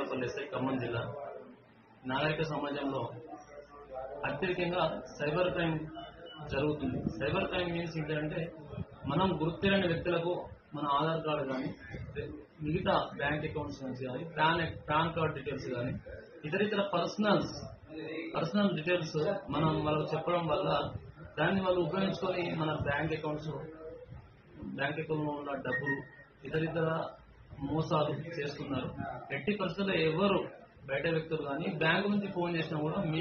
Bhupalpally SI Khammam జిల్లా. నాగరిక సమాజంలో అత్యధికంగా సైబర్ క్రైమ్ జరుగుతుంది. సైబర్ క్రైమ్ మీన్స్ ఏంటంటే మనం గుర్తులేని వ్యక్తులకు మన ఆధార్ కార్డు కానీ మిగతా బ్యాంక్ అకౌంట్స్ నుంచి కానీ పాన్ కార్డ్ డీటెయిల్స్ కానీ ఇతర పర్సనల్ డీటెయిల్స్ మనం వాళ్ళకు చెప్పడం వల్ల దాన్ని వాళ్ళు ఉపయోగించుకొని మన బ్యాంక్ అకౌంట్లో ఉన్న డబ్బులు ఇతర మోసాలు చేస్తున్నారు. ఎట్టి పరిస్థితుల్లో ఎవరు బయట వ్యక్తులు కానీ బ్యాంకు నుంచి ఫోన్ చేసినా కూడా మీ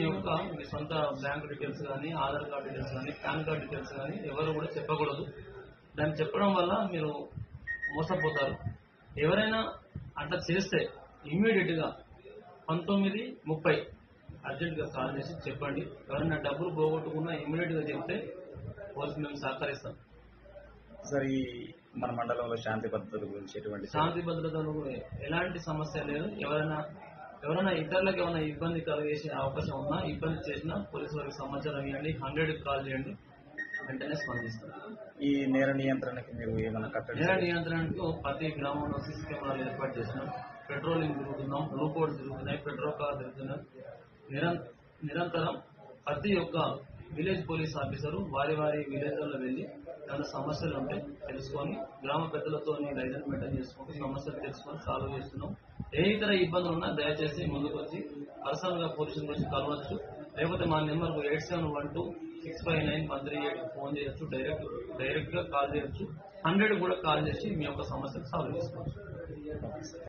సొంత బ్యాంక్ డీటెయిల్స్ కానీ ఆధార్ కార్డ్ డీటెయిల్స్ కానీ పాన్ కార్డ్ డీటెయిల్స్ కానీ ఎవరు కూడా చెప్పకూడదు. దాన్ని చెప్పడం వల్ల మీరు మోసపోతారు. ఎవరైనా అట్లా చేస్తే ఇమ్మీడియట్ గా 1930 అర్జెంట్ గా కాల్ చేసి చెప్పండి. ఎవరైనా డబ్బులు పోగొట్టుకున్నా ఇమ్మీడియట్ గా చెప్తే పోలీసు మేము సహకరిస్తాం. సార్, ఈ మన మండలంలో శాంతి భద్రతల గురించి శాంతి భద్రతలు ఎలాంటి సమస్య లేదు. ఎవరైనా ఇతరులకు ఏమైనా ఇబ్బంది కలిగేసే అవకాశం ఉన్నా, ఇబ్బంది చేసినా పోలీసు వారికి సమాచారం ఇవ్వండి. 100కి కాల్ చేయండి, వెంటనే స్పందిస్తారు. ఈ నేర నియంత్రణకి మీరు ఏమైనా నేర నియంత్రణకు ప్రతి గ్రామంలో సీసీ కెమెరాలు ఏర్పాటు చేసినాం. పెట్రోలింగ్ తిరుగుతున్నాం, బ్లూ కోడ్ తిరుగుతున్నాయి, పెట్రోల్ కార్ తిరుగుతున్నాం. నిరంతరం ప్రతి ఒక్క విలేజ్ పోలీస్ ఆఫీసరు వారి విలేజ్లలో వెళ్లి ఏమైనా సమస్యలు ఉంటే తెలుసుకొని గ్రామ పెద్దలతో లైసెన్స్ మెయింటైన్ చేసుకుంటూ సమస్యలు తెలుసుకొని సాల్వ్ చేస్తున్నాం. ఏ ఇతర ఇబ్బందులు ఉన్నా దయచేసి ముందుకు వచ్చి పర్సనల్ గా పోలీసుల గురించి కలవచ్చు. లేకపోతే మా నెంబర్ 8712659138 ఫోన్ చేయొచ్చు. డైరెక్ట్ గా కాల్ చేయొచ్చు. 100 కూడా కాల్ చేసి మీ యొక్క సమస్యలు సాల్వ్ చేసుకోవచ్చు.